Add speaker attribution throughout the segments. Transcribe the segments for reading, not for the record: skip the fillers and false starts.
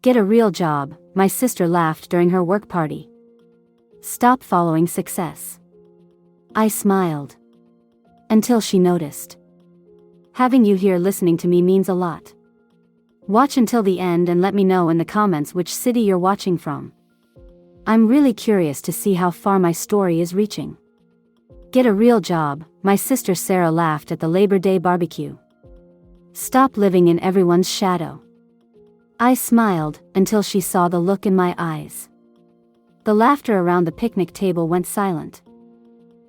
Speaker 1: Get a real job, my sister laughed during her work party. Stop following success. I smiled. Until she noticed. Having you here listening to me means a lot. Watch until the end and let me know in the comments which city you're watching from. I'm really curious to see how far my story is reaching. Get a real job, my sister Sarah laughed at the Labor Day barbecue. Stop living in everyone's shadow. I smiled until she saw the look in my eyes. The laughter around the picnic table went silent.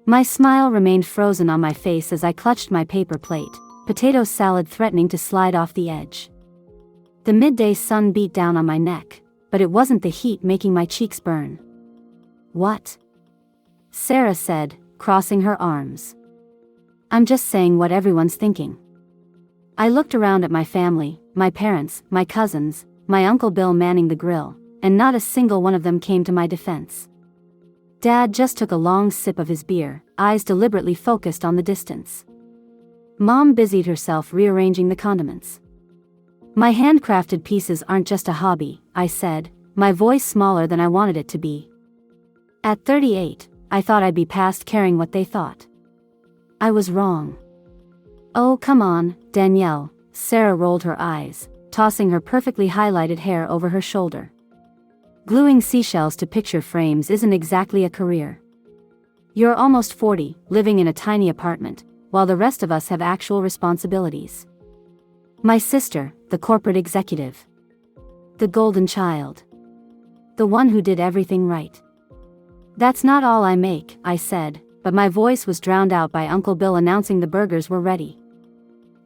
Speaker 1: My smile remained frozen on my face as I clutched my paper plate, potato salad threatening to slide off the edge. The midday sun beat down on my neck, but it wasn't the heat making my cheeks burn. What? Sarah said, crossing her arms. I'm just saying what everyone's thinking. I looked around at my family, my parents, my cousins, my Uncle Bill manning the grill, and not a single one of them came to my defense. Dad just took a long sip of his beer, eyes deliberately focused on the distance. Mom busied herself rearranging the condiments. My handcrafted pieces aren't just a hobby, I said, my voice smaller than I wanted it to be. At 38, I thought I'd be past caring what they thought. I was wrong. Oh, come on, Danielle, Sarah rolled her eyes, tossing her perfectly highlighted hair over her shoulder. Gluing seashells to picture frames isn't exactly a career. You're almost 40, living in a tiny apartment, while the rest of us have actual responsibilities. My sister, the corporate executive. The golden child. The one who did everything right. That's not all I make, I said, but my voice was drowned out by Uncle Bill announcing the burgers were ready.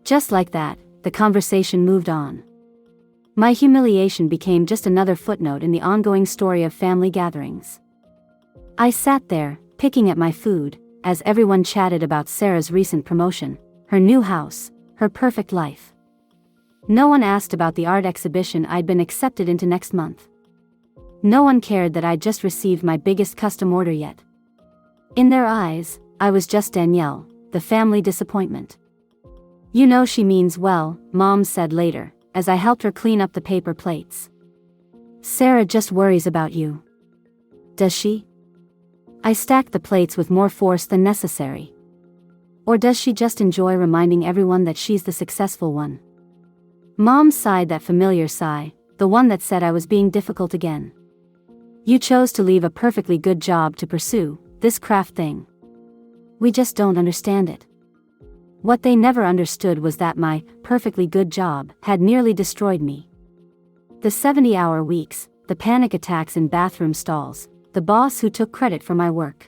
Speaker 1: Just like that, the conversation moved on. My humiliation became just another footnote in the ongoing story of family gatherings. I sat there, picking at my food, as everyone chatted about Sarah's recent promotion, her new house, her perfect life. No one asked about the art exhibition I'd been accepted into next month. No one cared that I'd just received my biggest custom order yet. In their eyes, I was just Danielle, the family disappointment. You know she means well, Mom said later, as I helped her clean up the paper plates. Sarah just worries about you. Does she? I stacked the plates with more force than necessary. Or does she just enjoy reminding everyone that she's the successful one? Mom sighed that familiar sigh, the one that said I was being difficult again. You chose to leave a perfectly good job to pursue this craft thing. We just don't understand it. What they never understood was that my perfectly good job had nearly destroyed me. The 70-hour weeks, the panic attacks in bathroom stalls, the boss who took credit for my work.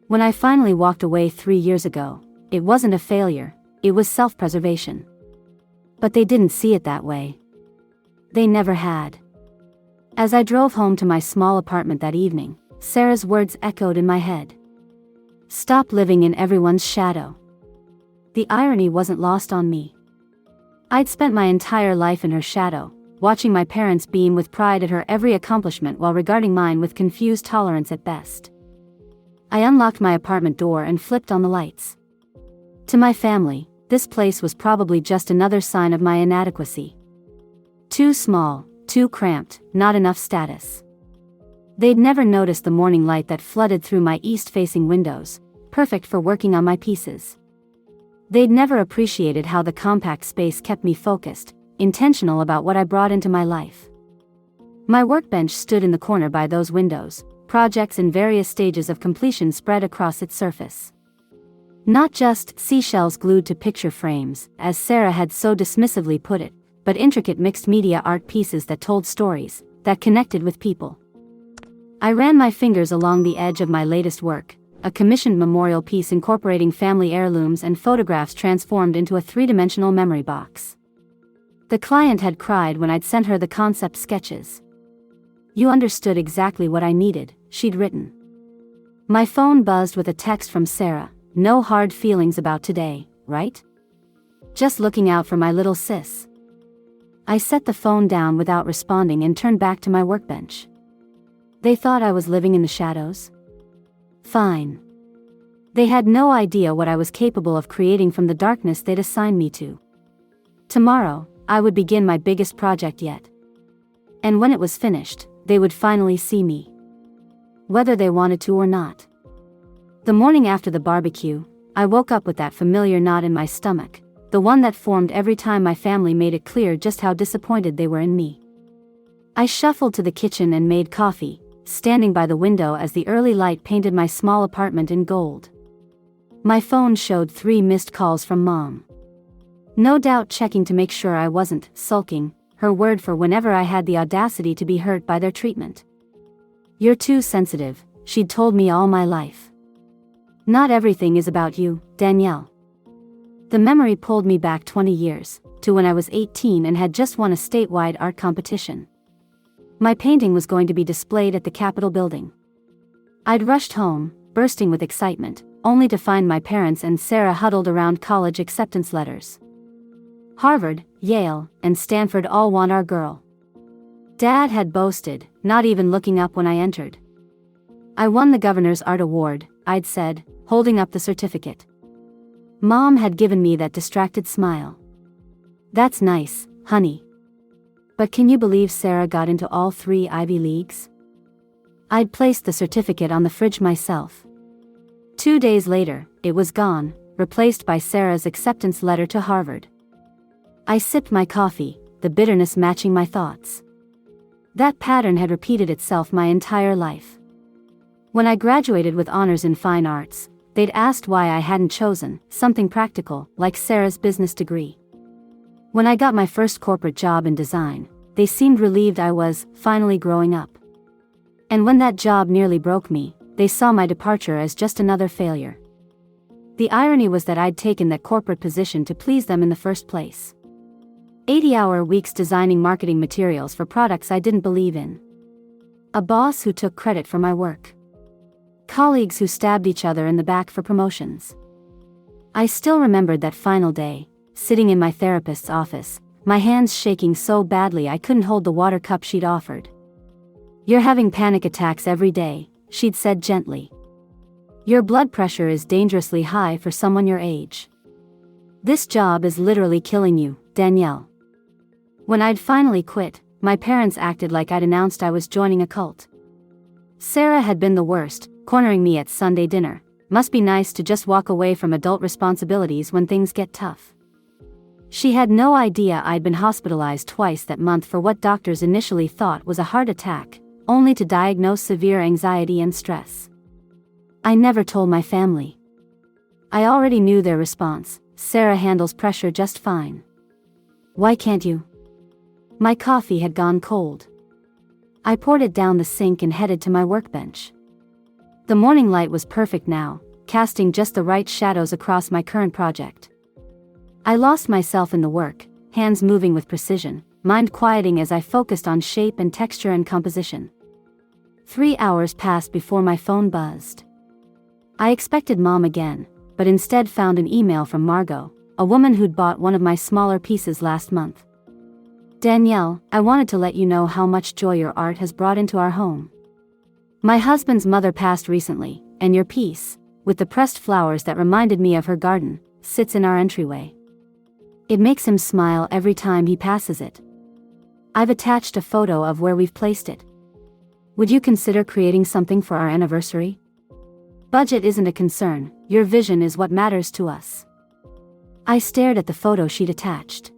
Speaker 1: When I finally walked away 3 years ago, it wasn't a failure, it was self-preservation. But they didn't see it that way. They never had. As I drove home to my small apartment that evening, Sarah's words echoed in my head. Stop living in everyone's shadow. The irony wasn't lost on me. I'd spent my entire life in her shadow, watching my parents beam with pride at her every accomplishment while regarding mine with confused tolerance at best. I unlocked my apartment door and flipped on the lights. To my family, this place was probably just another sign of my inadequacy. Too small, too cramped, not enough status. They'd never noticed the morning light that flooded through my east-facing windows, perfect for working on my pieces. They'd never appreciated how the compact space kept me focused, intentional about what I brought into my life. My workbench stood in the corner by those windows, projects in various stages of completion spread across its surface. Not just seashells glued to picture frames, as Sarah had so dismissively put it, but intricate mixed media art pieces that told stories, that connected with people. I ran my fingers along the edge of my latest work, a commissioned memorial piece incorporating family heirlooms and photographs transformed into a three-dimensional memory box. The client had cried when I'd sent her the concept sketches. You understood exactly what I needed, she'd written. My phone buzzed with a text from Sarah. No hard feelings about today, right? Just looking out for my little sis. I set the phone down without responding and turned back to my workbench. They thought I was living in the shadows? Fine. They had no idea what I was capable of creating from the darkness they'd assigned me to. Tomorrow, I would begin my biggest project yet. And when it was finished, they would finally see me. Whether they wanted to or not. The morning after the barbecue, I woke up with that familiar knot in my stomach, the one that formed every time my family made it clear just how disappointed they were in me. I shuffled to the kitchen and made coffee, standing by the window as the early light painted my small apartment in gold. My phone showed 3 missed calls from Mom. No doubt checking to make sure I wasn't sulking, her word for whenever I had the audacity to be hurt by their treatment. "You're too sensitive," she'd told me all my life. "Not everything is about you, Danielle." The memory pulled me back 20 years, to when I was 18 and had just won a statewide art competition. My painting was going to be displayed at the Capitol building. I'd rushed home, bursting with excitement, only to find my parents and Sarah huddled around college acceptance letters. Harvard, Yale, and Stanford all want our girl. Dad had boasted, not even looking up when I entered. "I won the governor's art award," I'd said, holding up the certificate. Mom had given me that distracted smile. "That's nice, honey. But can you believe Sarah got into all 3 Ivy Leagues?" I'd placed the certificate on the fridge myself. 2 days later, it was gone, replaced by Sarah's acceptance letter to Harvard. I sipped my coffee, the bitterness matching my thoughts. That pattern had repeated itself my entire life. When I graduated with honors in fine arts, they'd asked why I hadn't chosen something practical, like Sarah's business degree. When I got my first corporate job in design, they seemed relieved I was finally growing up. And when that job nearly broke me, they saw my departure as just another failure. The irony was that I'd taken that corporate position to please them in the first place. 80-hour weeks designing marketing materials for products I didn't believe in. A boss who took credit for my work. Colleagues who stabbed each other in the back for promotions. I still remembered that final day, sitting in my therapist's office, my hands shaking so badly I couldn't hold the water cup she'd offered. "You're having panic attacks every day," she'd said gently. "Your blood pressure is dangerously high for someone your age. This job is literally killing you, Danielle." When I'd finally quit, my parents acted like I'd announced I was joining a cult. Sarah had been the worst, cornering me at Sunday dinner. "Must be nice to just walk away from adult responsibilities when things get tough." She had no idea I'd been hospitalized twice that month for what doctors initially thought was a heart attack, only to diagnose severe anxiety and stress. I never told my family. I already knew their response: "Sarah handles pressure just fine." Why can't you? My coffee had gone cold. I poured it down the sink and headed to my workbench. The morning light was perfect now, casting just the right shadows across my current project. I lost myself in the work, hands moving with precision, mind quieting as I focused on shape and texture and composition. 3 hours passed before my phone buzzed. I expected Mom again, but instead found an email from Margot, a woman who'd bought one of my smaller pieces last month. "Danielle, I wanted to let you know how much joy your art has brought into our home. My husband's mother passed recently, and your piece, with the pressed flowers that reminded me of her garden, sits in our entryway. It makes him smile every time he passes it. I've attached a photo of where we've placed it. Would you consider creating something for our anniversary? Budget isn't a concern, your vision is what matters to us." I stared at the photo she'd attached.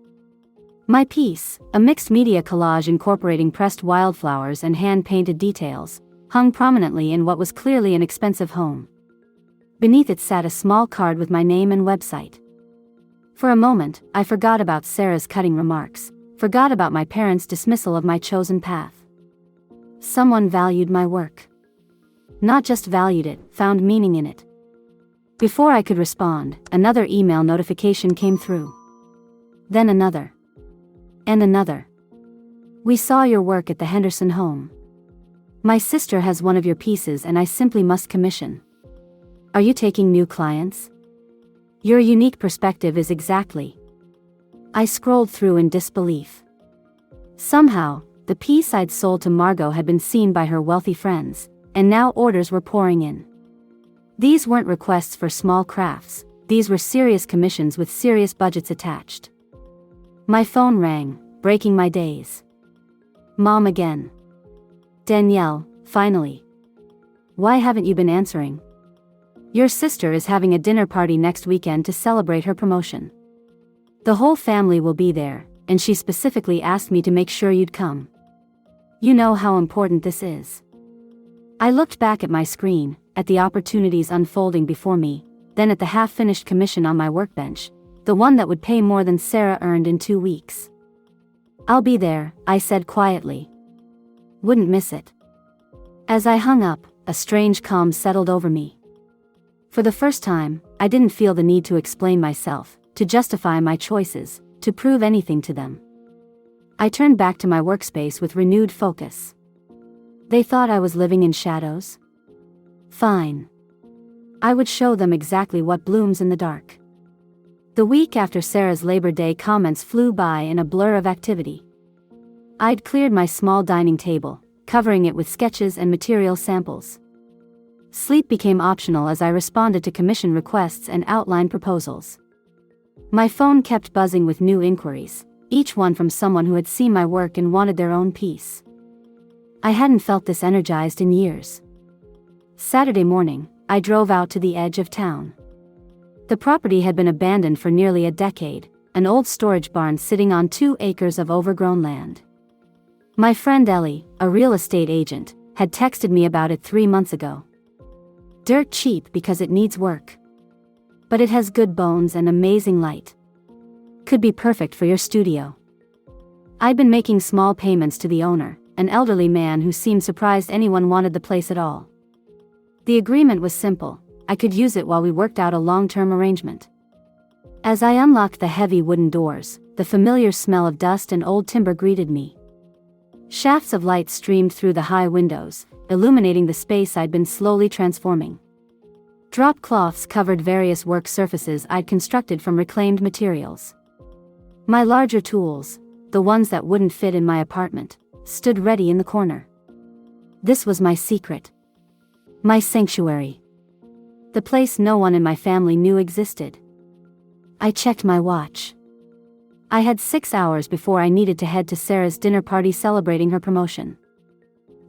Speaker 1: My piece, a mixed media collage incorporating pressed wildflowers and hand-painted details, hung prominently in what was clearly an expensive home. Beneath it sat a small card with my name and website. For a moment, I forgot about Sarah's cutting remarks, forgot about my parents' dismissal of my chosen path. Someone valued my work. Not just valued it, found meaning in it. Before I could respond, another email notification came through. Then another. And another. "We saw your work at the Henderson home. My sister has one of your pieces and I simply must commission. Are you taking new clients? Your unique perspective is exactly." I scrolled through in disbelief. Somehow, the piece I'd sold to Margot had been seen by her wealthy friends, and now orders were pouring in. These weren't requests for small crafts, these were serious commissions with serious budgets attached. My phone rang, breaking my daze. Mom again. Danielle, finally. Why haven't you been answering? Your sister is having a dinner party next weekend to celebrate her promotion. The whole family will be there, and she specifically asked me to make sure you'd come. You know how important this is. I looked back at my screen, at the opportunities unfolding before me, then at the half-finished commission on my workbench, the one that would pay more than Sarah earned in 2 weeks. I'll be there, I said quietly. Wouldn't miss it. As I hung up, a strange calm settled over me. For the first time, I didn't feel the need to explain myself, to justify my choices, to prove anything to them. I turned back to my workspace with renewed focus. They thought I was living in shadows? Fine. I would show them exactly what blooms in the dark. The week after Sarah's Labor Day comments flew by in a blur of activity. I'd cleared my small dining table, covering it with sketches and material samples. Sleep became optional as I responded to commission requests and outline proposals. My phone kept buzzing with new inquiries, each one from someone who had seen my work and wanted their own piece. I hadn't felt this energized in years. Saturday morning, I drove out to the edge of town. The property had been abandoned for nearly a decade, an old storage barn sitting on 2 acres of overgrown land. My friend Ellie, a real estate agent, had texted me about it 3 months ago. Dirt cheap because it needs work. But it has good bones and amazing light. Could be perfect for your studio. I'd been making small payments to the owner, an elderly man who seemed surprised anyone wanted the place at all. The agreement was simple. I could use it while we worked out a long-term arrangement. As I unlocked the heavy wooden doors, the familiar smell of dust and old timber greeted me. Shafts of light streamed through the high windows, illuminating the space I'd been slowly transforming. Drop cloths covered various work surfaces I'd constructed from reclaimed materials. My larger tools, the ones that wouldn't fit in my apartment, stood ready in the corner. This was my secret. My sanctuary. The place no one in my family knew existed. I checked my watch. I had 6 hours before I needed to head to Sarah's dinner party celebrating her promotion.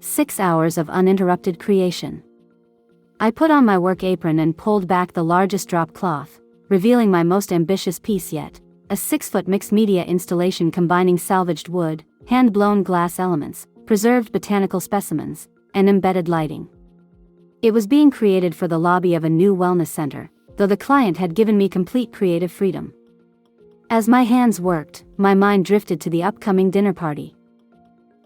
Speaker 1: 6 hours of uninterrupted creation. I put on my work apron and pulled back the largest drop cloth, revealing my most ambitious piece yet, a 6-foot mixed media installation combining salvaged wood, hand-blown glass elements, preserved botanical specimens, and embedded lighting. It was being created for the lobby of a new wellness center, though the client had given me complete creative freedom. As my hands worked, my mind drifted to the upcoming dinner party.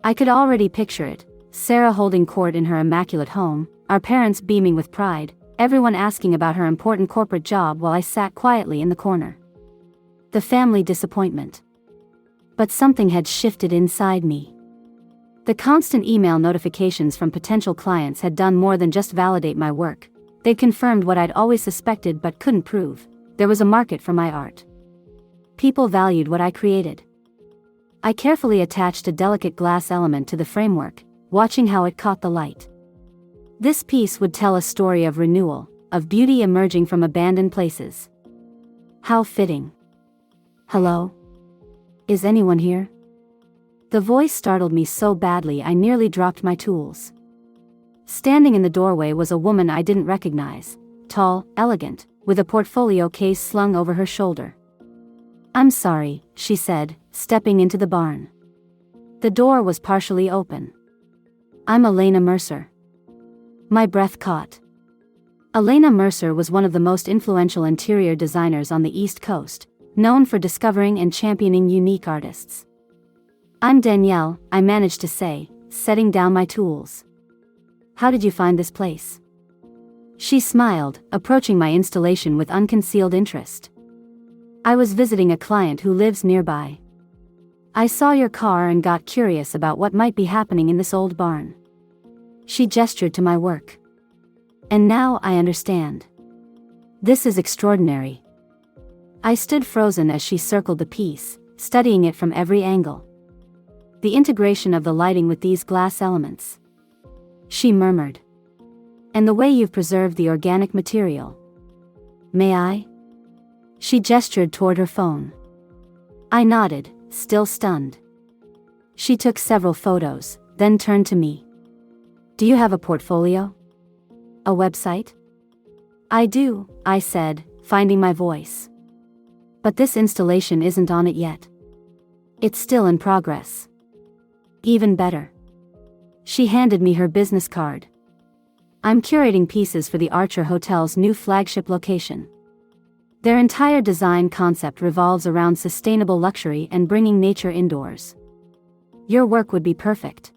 Speaker 1: I could already picture it, Sarah holding court in her immaculate home, our parents beaming with pride, everyone asking about her important corporate job while I sat quietly in the corner. The family disappointment. But something had shifted inside me. The constant email notifications from potential clients had done more than just validate my work. They'd confirmed what I'd always suspected but couldn't prove. There was a market for my art. People valued what I created. I carefully attached a delicate glass element to the framework, watching how it caught the light. This piece would tell a story of renewal, of beauty emerging from abandoned places. How fitting. Hello? Is anyone here? The voice startled me so badly I nearly dropped my tools. Standing in the doorway was a woman I didn't recognize, tall, elegant, with a portfolio case slung over her shoulder. "I'm sorry," she said, stepping into the barn. The door was partially open. "I'm Elena Mercer." My breath caught. Elena Mercer was one of the most influential interior designers on the East Coast, known for discovering and championing unique artists. "I'm Danielle," I managed to say, setting down my tools. "How did you find this place?" She smiled, approaching my installation with unconcealed interest. "I was visiting a client who lives nearby. I saw your car and got curious about what might be happening in this old barn." She gestured to my work. "And now I understand. This is extraordinary." I stood frozen as she circled the piece, studying it from every angle. "The integration of the lighting with these glass elements," she murmured. "And the way you've preserved the organic material. May I?" She gestured toward her phone. I nodded, still stunned. She took several photos, then turned to me. Do you have a portfolio? A website? I do, I said, finding my voice. But this installation isn't on it yet. It's still in progress. Even better. She handed me her business card. I'm curating pieces for the Archer Hotel's new flagship location. Their entire design concept revolves around sustainable luxury and bringing nature indoors. Your work would be perfect.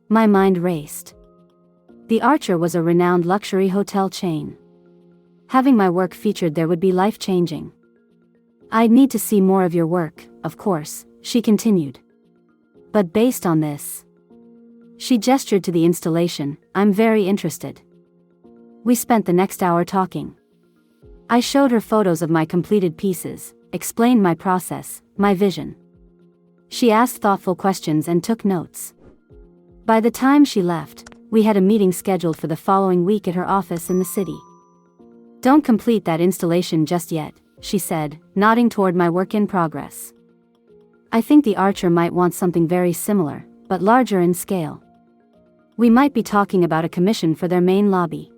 Speaker 1: My mind raced. The Archer was a renowned luxury hotel chain. Having my work featured there would be life-changing. I'd need to see more of your work, of course, she continued. But based on this, she gestured to the installation, I'm very interested. We spent the next hour talking. I showed her photos of my completed pieces, explained my process, my vision. She asked thoughtful questions and took notes. By the time she left, we had a meeting scheduled for the following week at her office in the city. Don't complete that installation just yet, she said, nodding toward my work in progress. I think the Archer might want something very similar, but larger in scale. We might be talking about a commission for their main lobby.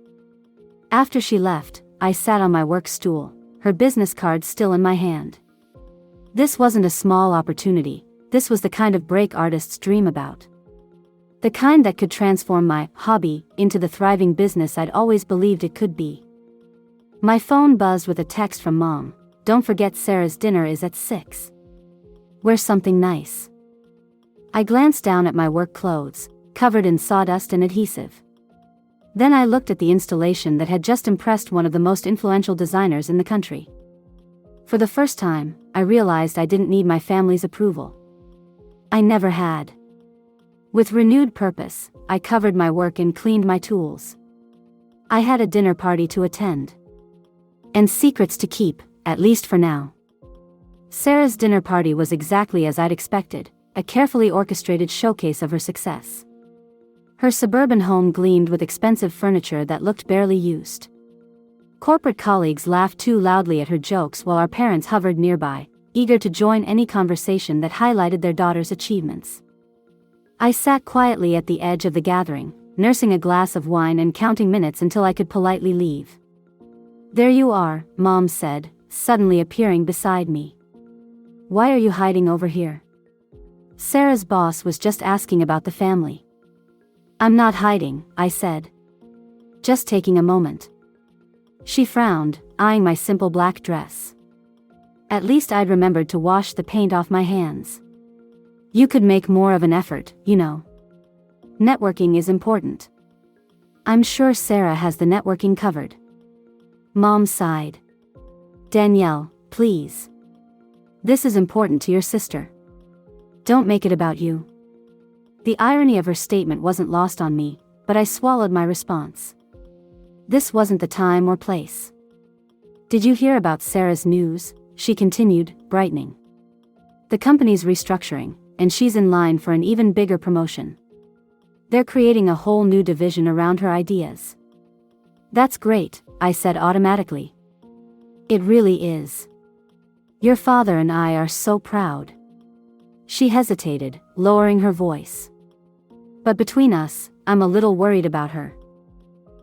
Speaker 1: After she left, I sat on my work stool, her business card still in my hand. This wasn't a small opportunity, this was the kind of break artists dream about. The kind that could transform my hobby into the thriving business I'd always believed it could be. My phone buzzed with a text from Mom. Don't forget Sarah's dinner is at 6. Wear something nice. I glanced down at my work clothes, covered in sawdust and adhesive. Then I looked at the installation that had just impressed one of the most influential designers in the country. For the first time, I realized I didn't need my family's approval. I never had. With renewed purpose, I covered my work and cleaned my tools. I had a dinner party to attend. And secrets to keep, at least for now. Sarah's dinner party was exactly as I'd expected, a carefully orchestrated showcase of her success. Her suburban home gleamed with expensive furniture that looked barely used. Corporate colleagues laughed too loudly at her jokes while our parents hovered nearby, eager to join any conversation that highlighted their daughter's achievements. I sat quietly at the edge of the gathering, nursing a glass of wine and counting minutes until I could politely leave. There you are, Mom said, suddenly appearing beside me. Why are you hiding over here? Sarah's boss was just asking about the family. I'm not hiding, I said. Just taking a moment. She frowned, eyeing my simple black dress. At least I'd remembered to wash the paint off my hands. You could make more of an effort, you know. Networking is important. I'm sure Sarah has the networking covered. Mom sighed. Danielle, please. This is important to your sister. Don't make it about you. The irony of her statement wasn't lost on me, but I swallowed my response. This wasn't the time or place. Did you hear about Sarah's news? She continued, brightening. The company's restructuring, and she's in line for an even bigger promotion. They're creating a whole new division around her ideas. That's great, I said automatically. It really is. Your father and I are so proud. She hesitated, lowering her voice. But between us, I'm a little worried about her.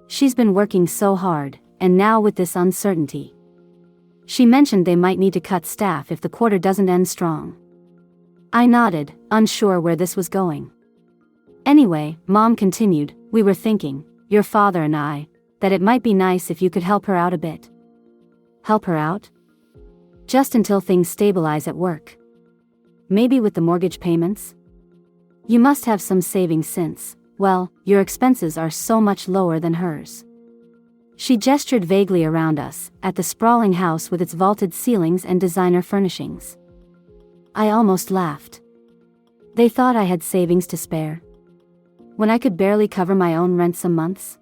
Speaker 1: She's been working so hard, and now with this uncertainty. She mentioned they might need to cut staff if the quarter doesn't end strong. I nodded, unsure where this was going. Anyway, Mom continued, we were thinking, your father and I, that it might be nice if you could help her out a bit. Help her out? Just until things stabilize at work. Maybe with the mortgage payments? You must have some savings since, well, your expenses are so much lower than hers. She gestured vaguely around us, at the sprawling house with its vaulted ceilings and designer furnishings. I almost laughed. They thought I had savings to spare. When I could barely cover my own rent some months?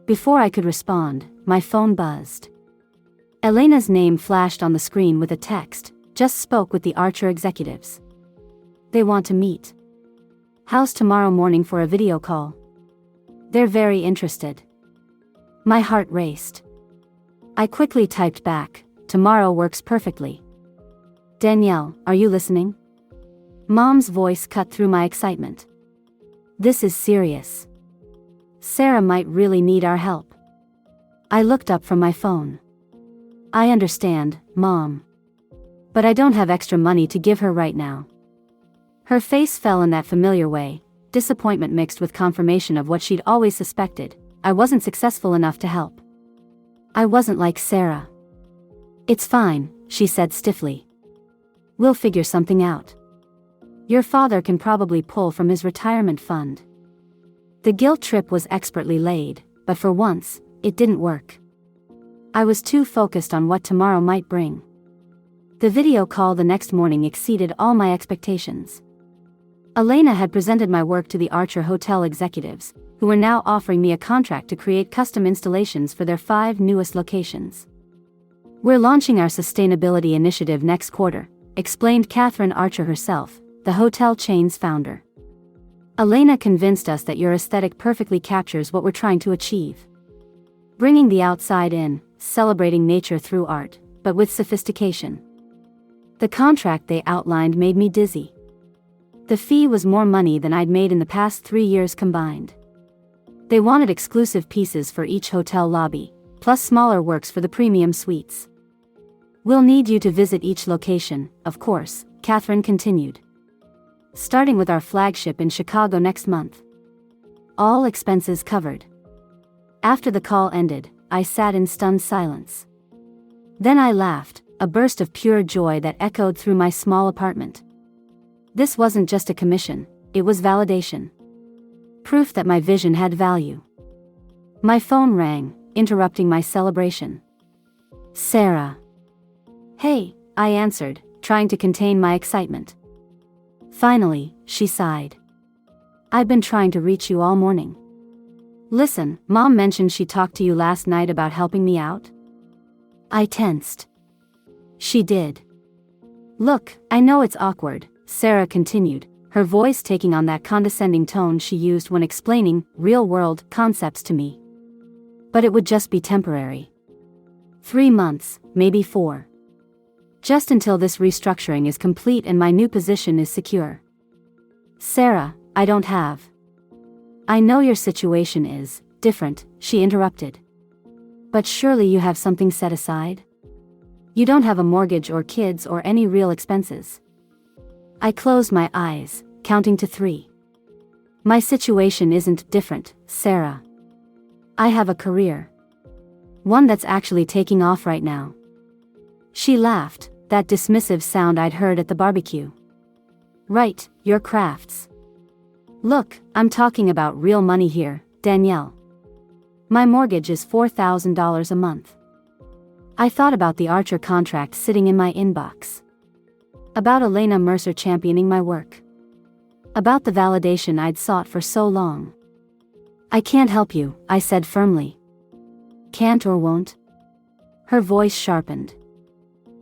Speaker 1: Before I could respond, my phone buzzed. Elena's name flashed on the screen with a text, just spoke with the Archer executives. They want to meet. How's tomorrow morning for a video call? They're very interested. My heart raced. I quickly typed back, tomorrow works perfectly. Danielle, are you listening? Mom's voice cut through my excitement. This is serious. Sarah might really need our help. I looked up from my phone. I understand, Mom. But I don't have extra money to give her right now. Her face fell in that familiar way, disappointment mixed with confirmation of what she'd always suspected. I wasn't successful enough to help. I wasn't like Sarah. It's fine, she said stiffly. We'll figure something out. Your father can probably pull from his retirement fund. The guilt trip was expertly laid, but for once, it didn't work. I was too focused on what tomorrow might bring. The video call the next morning exceeded all my expectations. Elena had presented my work to the Archer Hotel executives, who were now offering me a contract to create custom installations for their 5 newest locations. We're launching our sustainability initiative next quarter, explained Catherine Archer herself, the hotel chain's founder. Elena convinced us that your aesthetic perfectly captures what we're trying to achieve. Bringing the outside in, celebrating nature through art, but with sophistication. The contract they outlined made me dizzy. The fee was more money than I'd made in the past 3 years combined. They wanted exclusive pieces for each hotel lobby, plus smaller works for the premium suites. We'll need you to visit each location, of course, Catherine continued. Starting with our flagship in Chicago next month. All expenses covered. After the call ended, I sat in stunned silence. Then I laughed, a burst of pure joy that echoed through my small apartment. This wasn't just a commission, it was validation. Proof that my vision had value. My phone rang, interrupting my celebration. Sarah. Hey, I answered, trying to contain my excitement. Finally, she sighed. I've been trying to reach you all morning. Listen, Mom mentioned she talked to you last night about helping me out? I tensed. She did. Look, I know it's awkward, Sarah continued, her voice taking on that condescending tone she used when explaining real-world concepts to me. But it would just be temporary. 3 months, maybe 4. Just until this restructuring is complete and my new position is secure. Sarah, I don't have. I know your situation is different, she interrupted. But surely you have something set aside? You don't have a mortgage or kids or any real expenses. I closed my eyes, counting to 3. My situation isn't different, Sarah. I have a career. One that's actually taking off right now. She laughed, that dismissive sound I'd heard at the barbecue. Right, your crafts. Look, I'm talking about real money here, Danielle. My mortgage is $4,000 a month. I thought about the Archer contract sitting in my inbox. About Elena Mercer championing my work. About the validation I'd sought for so long. I can't help you, I said firmly. Can't or won't? Her voice sharpened.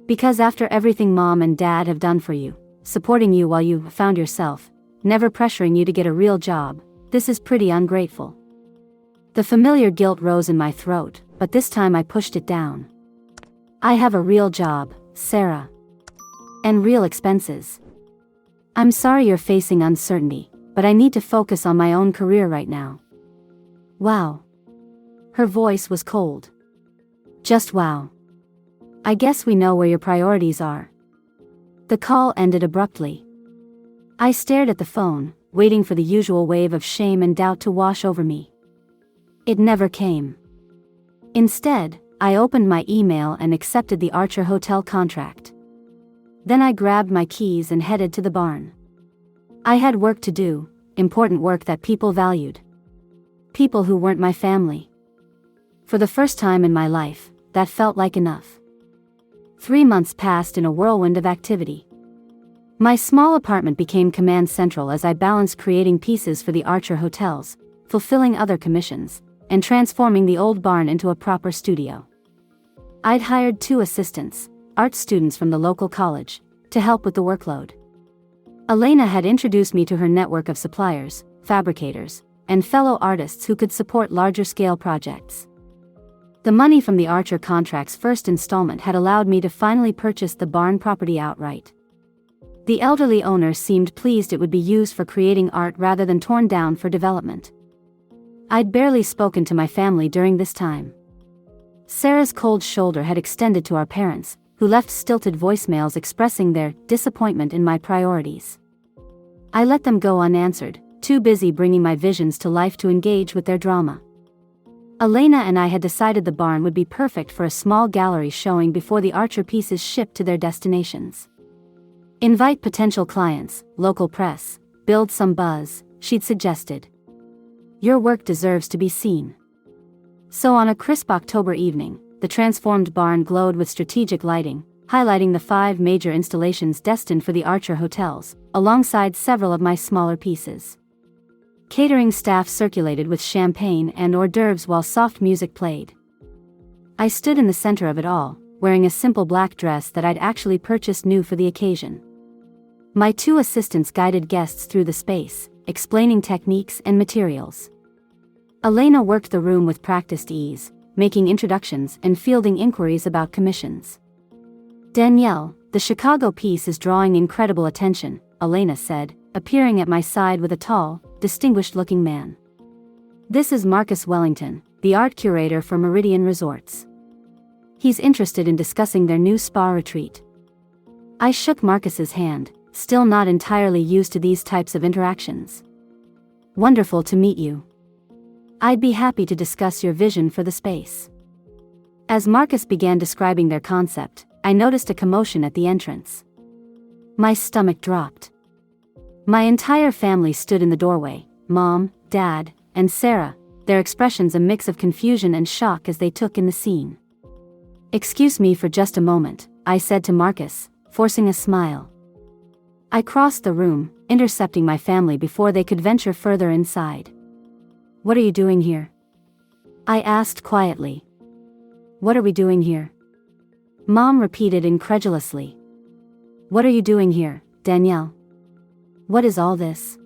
Speaker 1: Because after everything Mom and Dad have done for you, supporting you while you found yourself, never pressuring you to get a real job, this is pretty ungrateful. The familiar guilt rose in my throat, but this time I pushed it down. I have a real job, Sarah. And real expenses. I'm sorry you're facing uncertainty, but I need to focus on my own career right now. Wow. Her voice was cold. Just wow. I guess we know where your priorities are. The call ended abruptly. I stared at the phone, waiting for the usual wave of shame and doubt to wash over me. It never came. Instead, I opened my email and accepted the Archer Hotel contract. Then I grabbed my keys and headed to the barn. I had work to do, important work that people valued. People who weren't my family. For the first time in my life, that felt like enough. 3 months passed in a whirlwind of activity. My small apartment became command central as I balanced creating pieces for the Archer hotels, fulfilling other commissions, and transforming the old barn into a proper studio. I'd hired 2 assistants, art students from the local college, to help with the workload. Elena had introduced me to her network of suppliers, fabricators, and fellow artists who could support larger-scale projects. The money from the Archer contract's first installment had allowed me to finally purchase the barn property outright. The elderly owner seemed pleased it would be used for creating art rather than torn down for development. I'd barely spoken to my family during this time. Sarah's cold shoulder had extended to our parents, who left stilted voicemails expressing their disappointment in my priorities. I let them go unanswered, too busy bringing my visions to life to engage with their drama. Elena and I had decided the barn would be perfect for a small gallery showing before the Archer pieces shipped to their destinations. Invite potential clients, local press, build some buzz, she'd suggested. Your work deserves to be seen. So on a crisp October evening, the transformed barn glowed with strategic lighting, highlighting the 5 major installations destined for the Archer hotels, alongside several of my smaller pieces. Catering staff circulated with champagne and hors d'oeuvres while soft music played. I stood in the center of it all, wearing a simple black dress that I'd actually purchased new for the occasion. My 2 assistants guided guests through the space, explaining techniques and materials. Elena worked the room with practiced ease, making introductions and fielding inquiries about commissions. Danielle, the Chicago piece is drawing incredible attention, Elena said, appearing at my side with a tall, distinguished-looking man. This is Marcus Wellington, the art curator for Meridian Resorts. He's interested in discussing their new spa retreat. I shook Marcus's hand, still not entirely used to these types of interactions. Wonderful to meet you. I'd be happy to discuss your vision for the space. As Marcus began describing their concept, I noticed a commotion at the entrance. My stomach dropped. My entire family stood in the doorway, Mom, Dad, and Sarah, their expressions a mix of confusion and shock as they took in the scene. Excuse me for just a moment, I said to Marcus, forcing a smile. I crossed the room, intercepting my family before they could venture further inside. What are you doing here? I asked quietly. What are we doing here? Mom repeated incredulously. What are you doing here, Danielle? What is all this?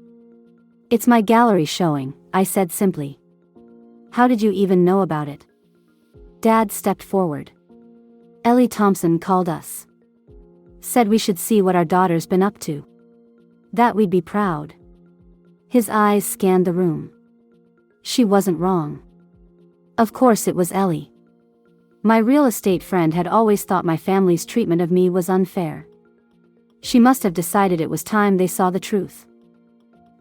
Speaker 1: It's my gallery showing, I said simply. How did you even know about it? Dad stepped forward. Ellie Thompson called us. Said we should see what our daughter's been up to. That we'd be proud. His eyes scanned the room. She wasn't wrong. Of course it was Ellie. My real estate friend had always thought my family's treatment of me was unfair. She must have decided it was time they saw the truth.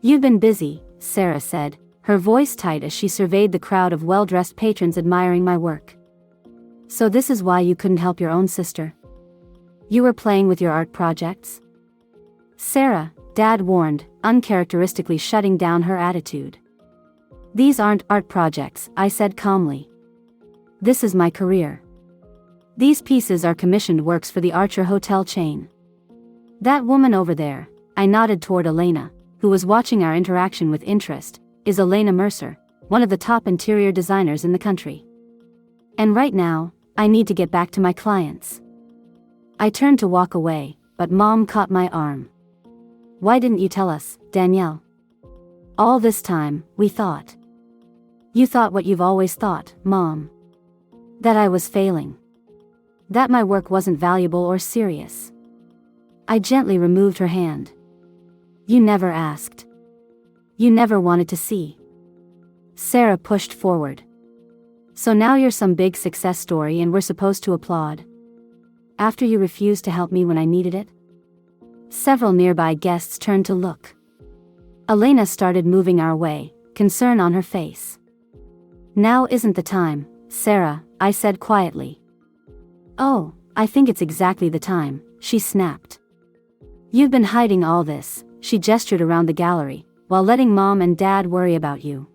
Speaker 1: You've been busy, Sarah said, her voice tight as she surveyed the crowd of well-dressed patrons admiring my work. So this is why you couldn't help your own sister? You were playing with your art projects? Sarah, Dad warned, uncharacteristically shutting down her attitude. These aren't art projects, I said calmly. This is my career. These pieces are commissioned works for the Archer hotel chain. That woman over there, I nodded toward Elena, who was watching our interaction with interest, is Elena Mercer, one of the top interior designers in the country. And right now, I need to get back to my clients. I turned to walk away, but Mom caught my arm. Why didn't you tell us, Danielle? All this time, we thought. You thought what you've always thought, Mom. That I was failing. That my work wasn't valuable or serious. I gently removed her hand. You never asked. You never wanted to see. Sarah pushed forward. So now you're some big success story and we're supposed to applaud? After you refused to help me when I needed it? Several nearby guests turned to look. Elena started moving our way, concern on her face. Now isn't the time, Sarah, I said quietly. Oh, I think it's exactly the time, she snapped. You've been hiding all this, she gestured around the gallery, while letting Mom and Dad worry about you.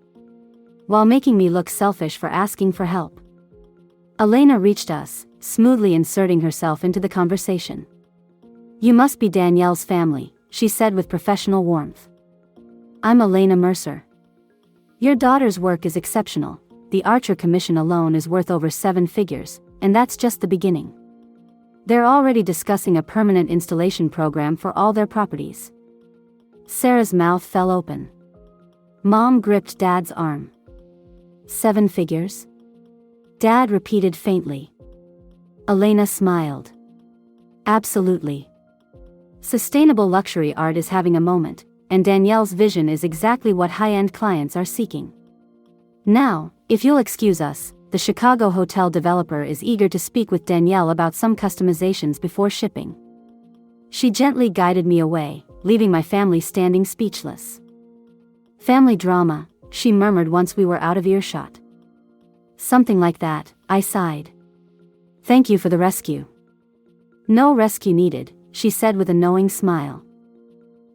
Speaker 1: While making me look selfish for asking for help. Elena reached us, smoothly inserting herself into the conversation. You must be Danielle's family, she said with professional warmth. I'm Elena Mercer. Your daughter's work is exceptional. The Archer commission alone is worth over 7 figures, and that's just the beginning. They're already discussing a permanent installation program for all their properties. Sarah's mouth fell open. Mom gripped Dad's arm. 7 figures? Dad repeated faintly. Elena smiled. Absolutely. Sustainable luxury art is having a moment, and Danielle's vision is exactly what high-end clients are seeking. Now, if you'll excuse us, the Chicago hotel developer is eager to speak with Danielle about some customizations before shipping. She gently guided me away, leaving my family standing speechless. Family drama, she murmured once we were out of earshot. Something like that, I sighed. Thank you for the rescue. No rescue needed, she said with a knowing smile.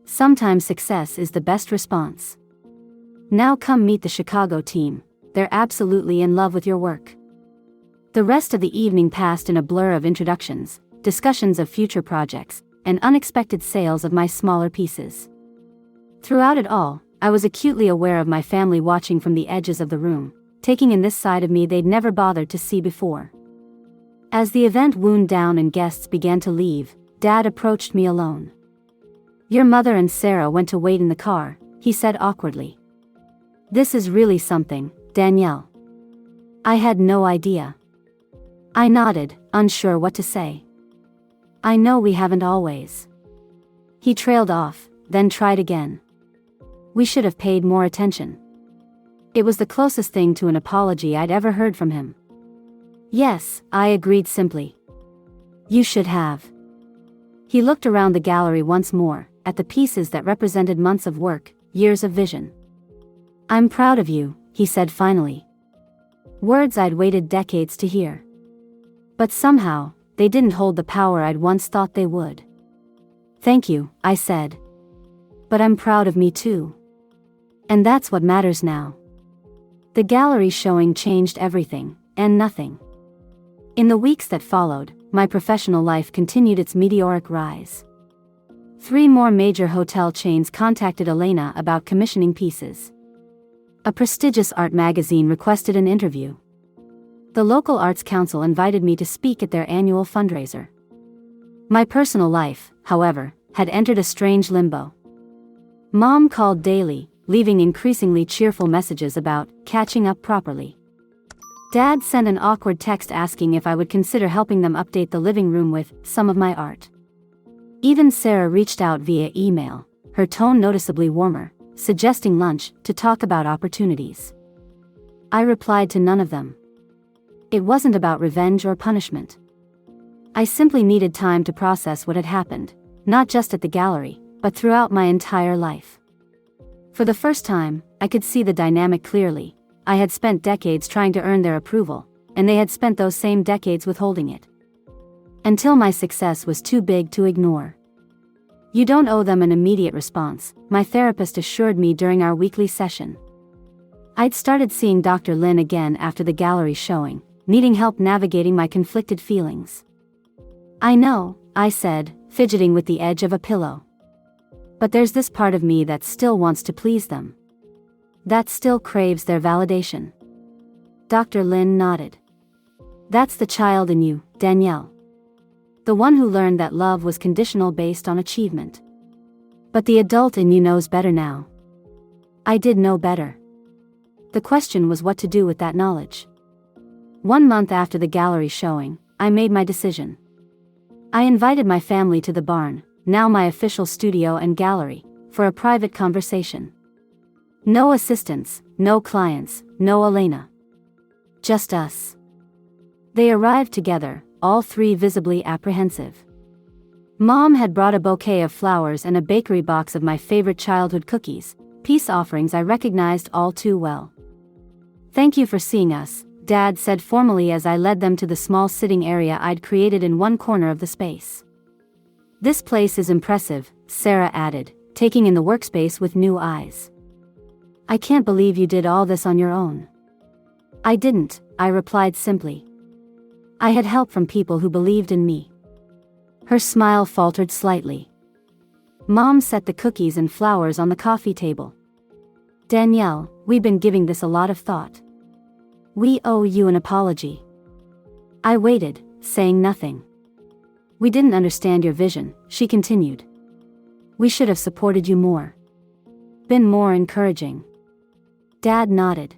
Speaker 1: Sometimes success is the best response. Now come meet the Chicago team, they're absolutely in love with your work. The rest of the evening passed in a blur of introductions, discussions of future projects, and unexpected sales of my smaller pieces. Throughout it all, I was acutely aware of my family watching from the edges of the room, taking in this side of me they'd never bothered to see before. As the event wound down and guests began to leave, Dad approached me alone. Your mother and Sarah went to wait in the car, he said awkwardly. This is really something, Danielle. I had no idea. I nodded, unsure what to say. I know we haven't always. He trailed off, then tried again. We should have paid more attention. It was the closest thing to an apology I'd ever heard from him. Yes, I agreed simply. You should have. He looked around the gallery once more, at the pieces that represented months of work, years of vision. I'm proud of you, he said finally. Words I'd waited decades to hear. But somehow, they didn't hold the power I'd once thought they would. Thank you, I said. But I'm proud of me too. And that's what matters now. The gallery showing changed everything, and nothing. In the weeks that followed, my professional life continued its meteoric rise. 3 more major hotel chains contacted Elena about commissioning pieces. A prestigious art magazine requested an interview. The local arts council invited me to speak at their annual fundraiser. My personal life, however, had entered a strange limbo. Mom called daily, leaving increasingly cheerful messages about catching up properly. Dad sent an awkward text asking if I would consider helping them update the living room with some of my art. Even Sarah reached out via email, her tone noticeably warmer, suggesting lunch to talk about opportunities. I replied to none of them. It wasn't about revenge or punishment. I simply needed time to process what had happened, not just at the gallery, but throughout my entire life. For the first time, I could see the dynamic clearly. I had spent decades trying to earn their approval, and they had spent those same decades withholding it. Until my success was too big to ignore. You don't owe them an immediate response, my therapist assured me during our weekly session. I'd started seeing Dr. Lin again after the gallery showing, needing help navigating my conflicted feelings. I know, I said, fidgeting with the edge of a pillow. But there's this part of me that still wants to please them. That still craves their validation. Dr. Lin nodded. That's the child in you, Danielle. The one who learned that love was conditional based on achievement. But the adult in you knows better now. I did know better. The question was what to do with that knowledge. 1 month after the gallery showing, I made my decision. I invited my family to the barn, now my official studio and gallery, for a private conversation. No assistants, no clients, no Elena. Just us. They arrived together, all 3 visibly apprehensive. Mom had brought a bouquet of flowers and a bakery box of my favorite childhood cookies, peace offerings I recognized all too well. Thank you for seeing us, Dad said formally as I led them to the small sitting area I'd created in one corner of the space. This place is impressive, Sarah added, taking in the workspace with new eyes. I can't believe you did all this on your own. I didn't, I replied simply. I had help from people who believed in me. Her smile faltered slightly. Mom set the cookies and flowers on the coffee table. Danielle, we've been giving this a lot of thought. We owe you an apology. I waited, saying nothing. We didn't understand your vision, she continued. We should have supported you more. Been more encouraging. Dad nodded.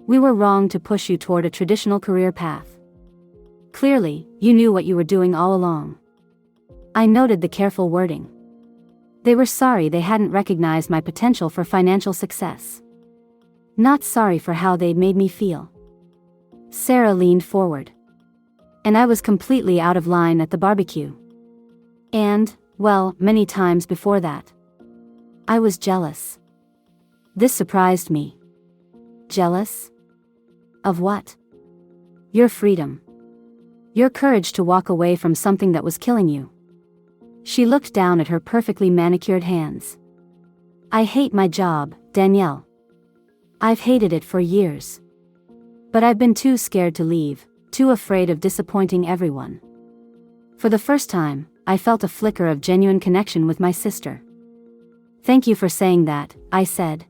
Speaker 1: We were wrong to push you toward a traditional career path. Clearly, you knew what you were doing all along. I noted the careful wording. They were sorry they hadn't recognized my potential for financial success. Not sorry for how they'd made me feel. Sarah leaned forward. And I was completely out of line at the barbecue. And, well, many times before that. I was jealous. This surprised me. Jealous? Of what? Your freedom. Your courage to walk away from something that was killing you. She looked down at her perfectly manicured hands. I hate my job, Danielle. I've hated it for years. But I've been too scared to leave, too afraid of disappointing everyone. For the first time, I felt a flicker of genuine connection with my sister. Thank you for saying that, I said.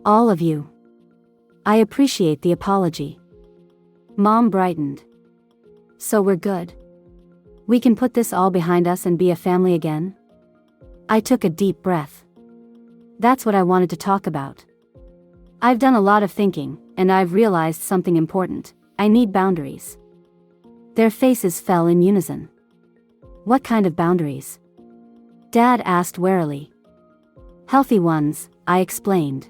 Speaker 1: All of you. I appreciate the apology. Mom brightened. So we're good. We can put this all behind us and be a family again? I took a deep breath. That's what I wanted to talk about. I've done a lot of thinking, and I've realized something important. I need boundaries. Their faces fell in unison. What kind of boundaries? Dad asked warily. Healthy ones, I explained.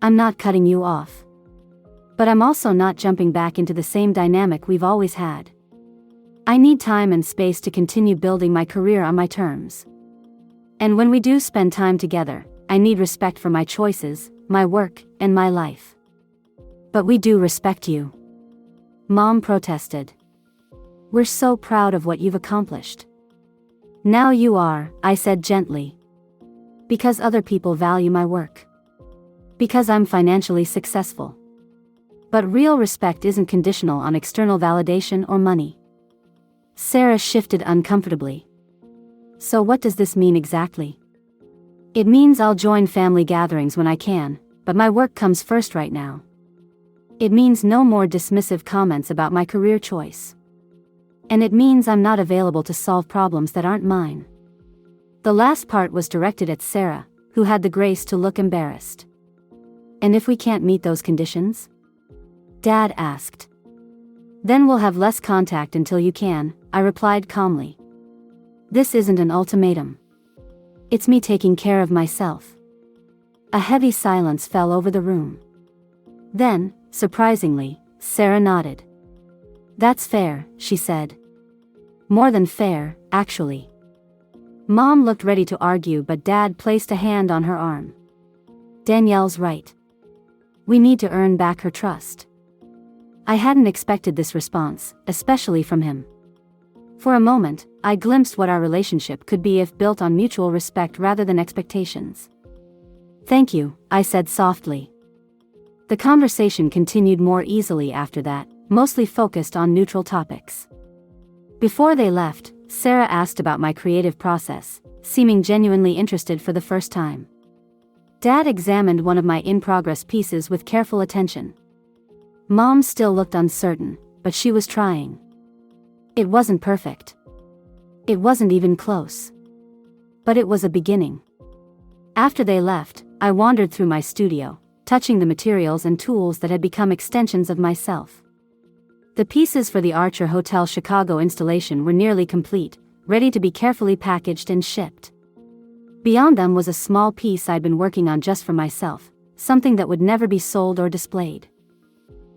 Speaker 1: I'm not cutting you off. But I'm also not jumping back into the same dynamic we've always had. I need time and space to continue building my career on my terms. And when we do spend time together, I need respect for my choices, my work, and my life. But we do respect you. Mom protested. We're so proud of what you've accomplished. Now you are, I said gently. Because other people value my work. Because I'm financially successful. But real respect isn't conditional on external validation or money. Sarah shifted uncomfortably. So what does this mean exactly? It means I'll join family gatherings when I can, but my work comes first right now. It means no more dismissive comments about my career choice. And it means I'm not available to solve problems that aren't mine. The last part was directed at Sarah, who had the grace to look embarrassed. And if we can't meet those conditions? Dad asked. Then we'll have less contact until you can, I replied calmly. This isn't an ultimatum. It's me taking care of myself. A heavy silence fell over the room. Then, surprisingly, Sarah nodded. That's fair, she said. More than fair, actually. Mom looked ready to argue, but Dad placed a hand on her arm. Danielle's right. We need to earn back her trust. I hadn't expected this response, especially from him. For a moment, I glimpsed what our relationship could be if built on mutual respect rather than expectations. Thank you, I said softly. The conversation continued more easily after that, mostly focused on neutral topics. Before they left, Sarah asked about my creative process, seeming genuinely interested for the first time. Dad examined one of my in-progress pieces with careful attention. Mom still looked uncertain, but she was trying. It wasn't perfect. It wasn't even close. But it was a beginning. After they left, I wandered through my studio, touching the materials and tools that had become extensions of myself. The pieces for the Archer Hotel Chicago installation were nearly complete, ready to be carefully packaged and shipped. Beyond them was a small piece I'd been working on just for myself, something that would never be sold or displayed.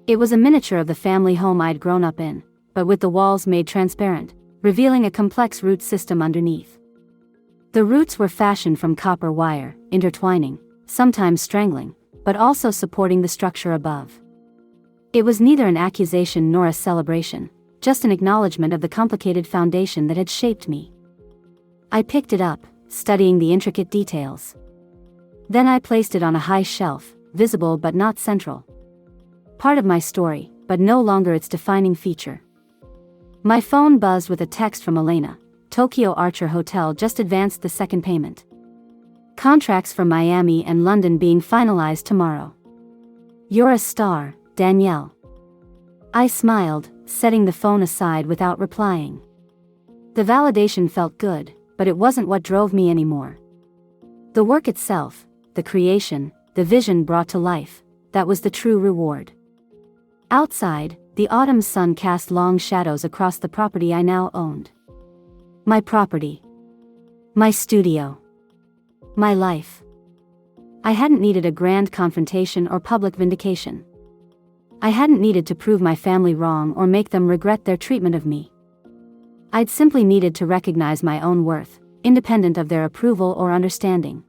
Speaker 1: It was a miniature of the family home I'd grown up in, but with the walls made transparent, revealing a complex root system underneath. The roots were fashioned from copper wire, intertwining, sometimes strangling, but also supporting the structure above. It was neither an accusation nor a celebration, just an acknowledgement of the complicated foundation that had shaped me. I picked it up, studying the intricate details. Then I placed it on a high shelf, visible but not central. Part of my story, but no longer its defining feature. My phone buzzed with a text from Elena. Tokyo Archer Hotel just advanced the second payment. Contracts for Miami and London being finalized tomorrow. You're a star, Danielle. I smiled, setting the phone aside without replying. The validation felt good, but it wasn't what drove me anymore. The work itself, the creation, the vision brought to life, that was the true reward. Outside, the autumn sun cast long shadows across the property I now owned. My property. My studio. My life. I hadn't needed a grand confrontation or public vindication. I hadn't needed to prove my family wrong or make them regret their treatment of me. I'd simply needed to recognize my own worth, independent of their approval or understanding.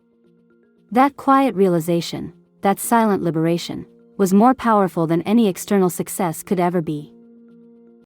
Speaker 1: That quiet realization, that silent liberation, was more powerful than any external success could ever be.